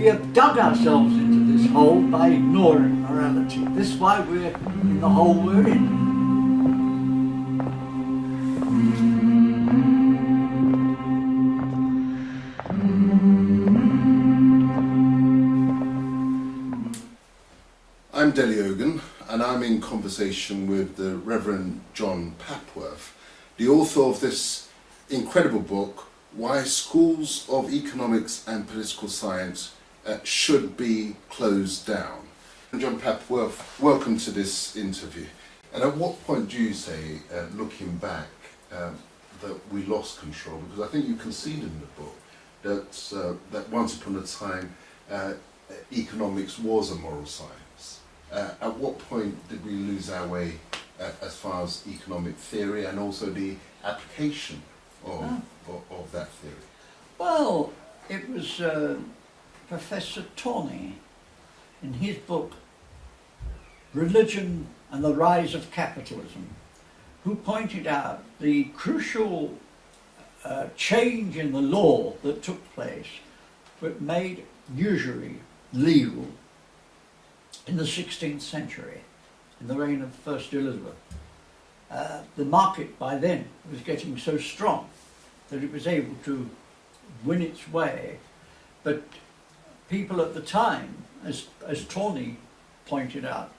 We have dug ourselves into this hole by ignoring morality. This is why we're in the hole we're in. I'm Dele Ogun, and I'm in conversation with the Reverend John Papworth, the author of this incredible book, Why Schools of Economics and Political Science Should Be Closed Down. John Papworth, welcome to this interview. And at what point do you say, looking back, that we lost control? Because I think you conceded in the book that once upon a time economics was a moral science. At what point did we lose our way as far as economic theory and also the application of that theory? Well, it was Professor Tawney in his book Religion and the Rise of Capitalism who pointed out the crucial change in the law that took place that made usury legal in the 16th century, in the reign of First Elizabeth. The market by then was getting so strong that it was able to win its way, but people at the time, as Tawney pointed out,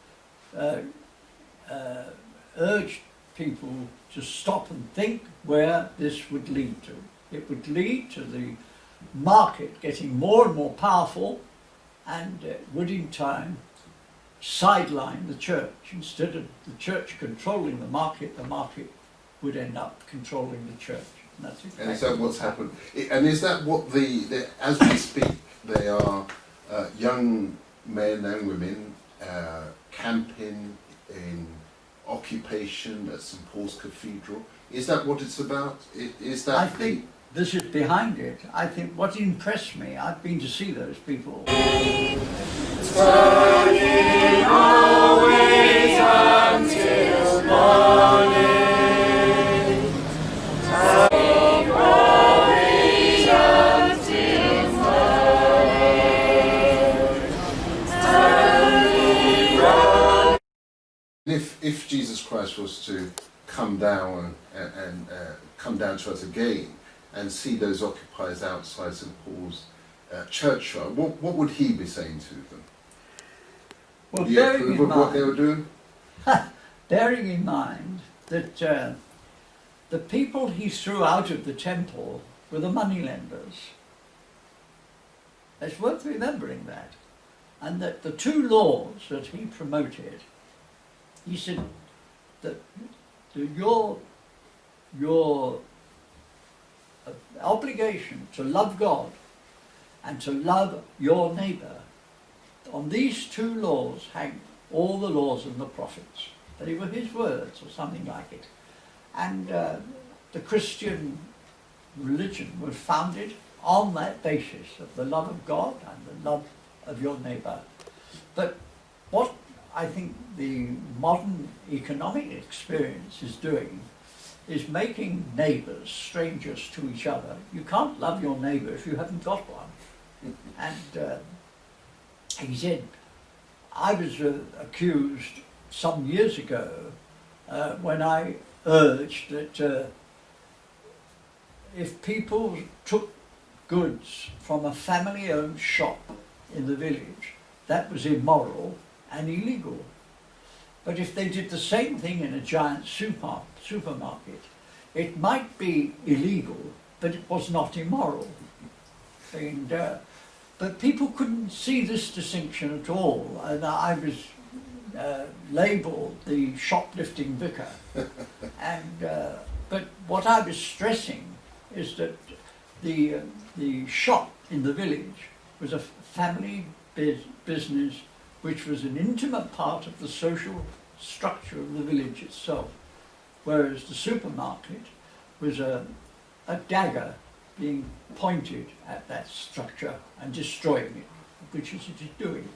urged people to stop and think where this would lead to. It would lead to the market getting more and more powerful, and would in time sideline the church. Instead of the church controlling the market would end up controlling the church. And that's exactly. And is that what's happened? And is that what as we speak, they are young men and women camping in occupation at St Paul's Cathedral? Is that what it's about? Is that? I think this is behind it. I think what impressed me, I've been to see those people. Turning always until morning. Turning always until morning. Turning round. If Jesus Christ was to come down and come down to us again and see those occupiers outside St Paul's churchyard, what would he be saying to them? Well, Would he approve of what they were doing? Bearing in mind that the people he threw out of the temple were the moneylenders. It's worth remembering that. And that the two laws that he promoted, he said that your obligation to love God and to love your neighbour, on these two laws hang all the laws and the prophets. They were his words, or something like it. And the Christian religion was founded on that basis of the love of God and the love of your neighbour. But what I think the modern economic experience is doing is making neighbours strangers to each other. You can't love your neighbour if you haven't got one. And he said, I was accused some years ago when I urged that if people took goods from a family-owned shop in the village, that was immoral and illegal. But if they did the same thing in a giant supermarket, it might be illegal, but it was not immoral. And but people couldn't see this distinction at all, and I was labelled the shoplifting vicar. And but what I was stressing is that the shop in the village was a family business, which was an intimate part of the social structure of the village itself, whereas the supermarket was a dagger being pointed at that structure and destroying it, which is it is doing.